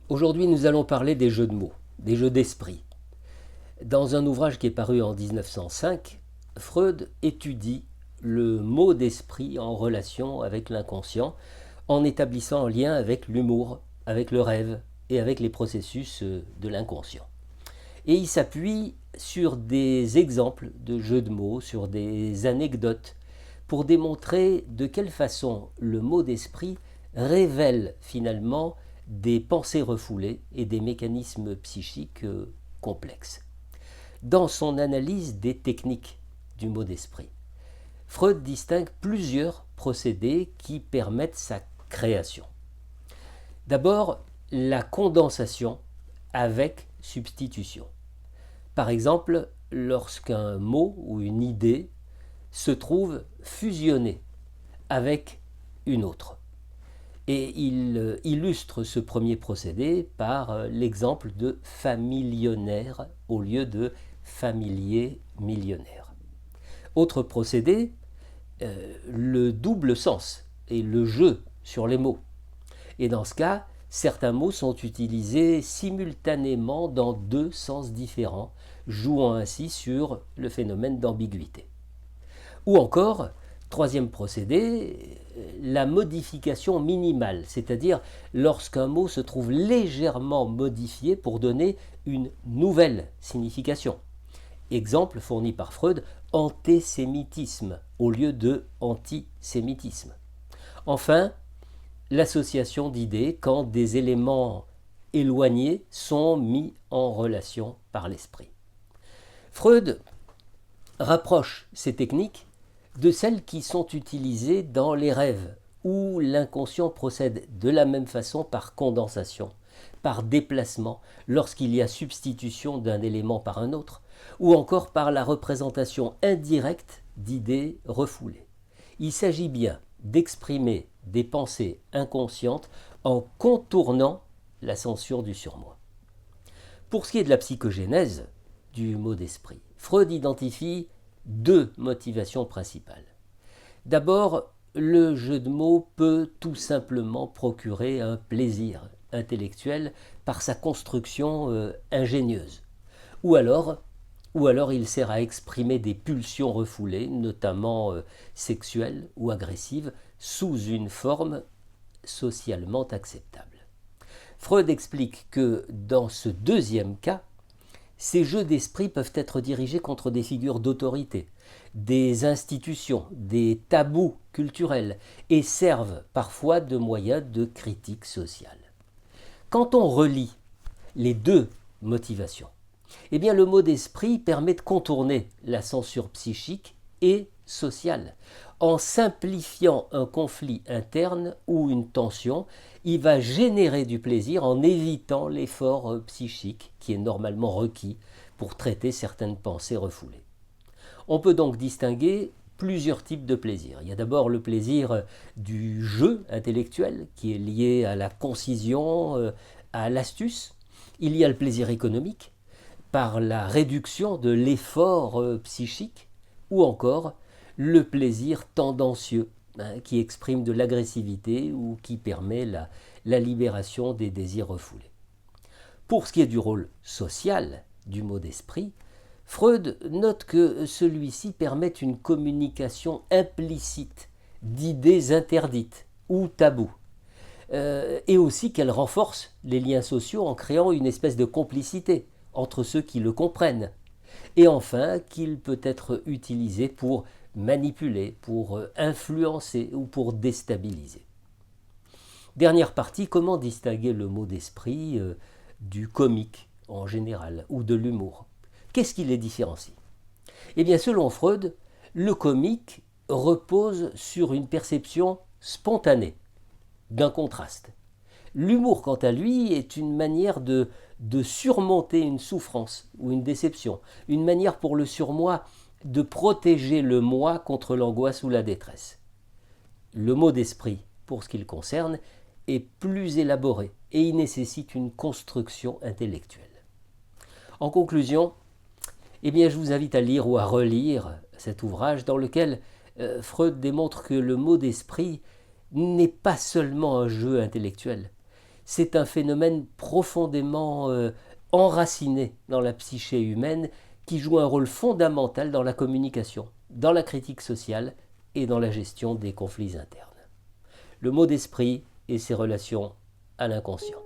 Aujourd'hui, nous allons parler des jeux de mots, des jeux d'esprit. Dans un ouvrage qui est paru en 1905, Freud étudie le mot d'esprit en relation avec l'inconscient, en établissant un lien avec l'humour, avec le rêve et avec les processus de l'inconscient. Et il s'appuie sur des exemples de jeux de mots, sur des anecdotes, pour démontrer de quelle façon le mot d'esprit révèle finalement des pensées refoulées et des mécanismes psychiques complexes. Dans son analyse des techniques du mot d'esprit, Freud distingue plusieurs procédés qui permettent sa création. D'abord, la condensation avec substitution. Par exemple, lorsqu'un mot ou une idée se trouve fusionné avec une autre. Et il illustre ce premier procédé par l'exemple de familionnaire au lieu de familier millionnaire. Autre procédé, le double sens et le jeu sur les mots. Et dans ce cas, certains mots sont utilisés simultanément dans deux sens différents, jouant ainsi sur le phénomène d'ambiguïté. Ou encore, troisième procédé, la modification minimale, c'est-à-dire lorsqu'un mot se trouve légèrement modifié pour donner une nouvelle signification. Exemple fourni par Freud, antésémitisme au lieu de antisémitisme. Enfin, l'association d'idées quand des éléments éloignés sont mis en relation par l'esprit. Freud rapproche ces techniques de celles qui sont utilisées dans les rêves, où l'inconscient procède de la même façon par condensation, par déplacement, lorsqu'il y a substitution d'un élément par un autre, ou encore par la représentation indirecte d'idées refoulées. Il s'agit bien d'exprimer des pensées inconscientes en contournant la censure du surmoi. Pour ce qui est de la psychogénèse du mot d'esprit, Freud identifie deux motivations principales. D'abord, le jeu de mots peut tout simplement procurer un plaisir intellectuel par sa construction ingénieuse. Ou alors il sert à exprimer des pulsions refoulées, notamment sexuelles ou agressives, sous une forme socialement acceptable. Freud explique que dans ce deuxième cas, ces jeux d'esprit peuvent être dirigés contre des figures d'autorité, des institutions, des tabous culturels et servent parfois de moyens de critique sociale. Quand on relie les deux motivations, eh bien le mot d'esprit permet de contourner la censure psychique et sociale. En simplifiant un conflit interne ou une tension, il va générer du plaisir en évitant l'effort psychique qui est normalement requis pour traiter certaines pensées refoulées. On peut donc distinguer plusieurs types de plaisir. Il y a d'abord le plaisir du jeu intellectuel qui est lié à la concision, à l'astuce. Il y a le plaisir économique par la réduction de l'effort psychique, ou encore le plaisir tendancieux qui exprime de l'agressivité ou qui permet la libération des désirs refoulés. Pour ce qui est du rôle social du mot d'esprit, Freud note que celui-ci permet une communication implicite d'idées interdites ou tabous, et aussi qu'elle renforce les liens sociaux en créant une espèce de complicité entre ceux qui le comprennent, et enfin qu'il peut être utilisé pour manipuler, pour influencer ou pour déstabiliser. Dernière partie, comment distinguer le mot d'esprit du comique en général ou de l'humour? Qu'est-ce qui les différencie? Eh bien, selon Freud, le comique repose sur une perception spontanée d'un contraste. L'humour, quant à lui, est une manière de surmonter une souffrance ou une déception, une manière pour le surmoi de protéger le moi contre l'angoisse ou la détresse. Le mot d'esprit, pour ce qu'il concerne, est plus élaboré et il nécessite une construction intellectuelle. En conclusion, eh bien, je vous invite à lire ou à relire cet ouvrage dans lequel Freud démontre que le mot d'esprit n'est pas seulement un jeu intellectuel, c'est un phénomène profondément enraciné dans la psyché humaine qui joue un rôle fondamental dans la communication, dans la critique sociale et dans la gestion des conflits internes. Le mot d'esprit et ses relations à l'inconscient.